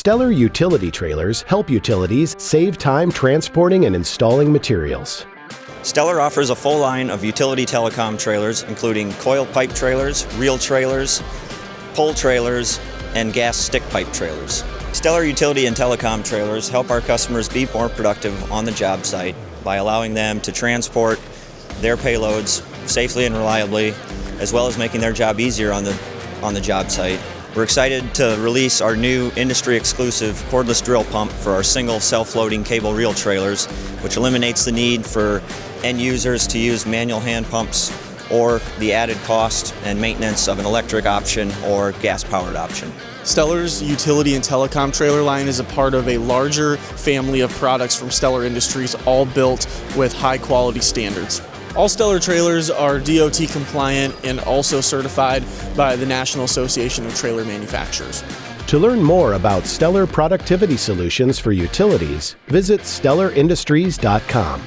Stellar utility trailers help utilities save time transporting and installing materials. Stellar offers a full line of utility telecom trailers, including coil pipe trailers, reel trailers, pull trailers, and gas stick pipe trailers. Stellar utility and telecom trailers help our customers be more productive on the job site by allowing them to transport their payloads safely and reliably, as well as making their job easier on the job site. We're excited to release our new industry-exclusive cordless drill pump for our single self-loading cable reel trailers, which eliminates the need for end users to use manual hand pumps or the added cost and maintenance of an electric option or gas-powered option. Stellar's utility and telecom trailer line is a part of a larger family of products from Stellar Industries, all built with high-quality standards. All Stellar trailers are DOT compliant and also certified by the National Association of Trailer Manufacturers. To learn more about Stellar productivity solutions for utilities, visit stellarindustries.com.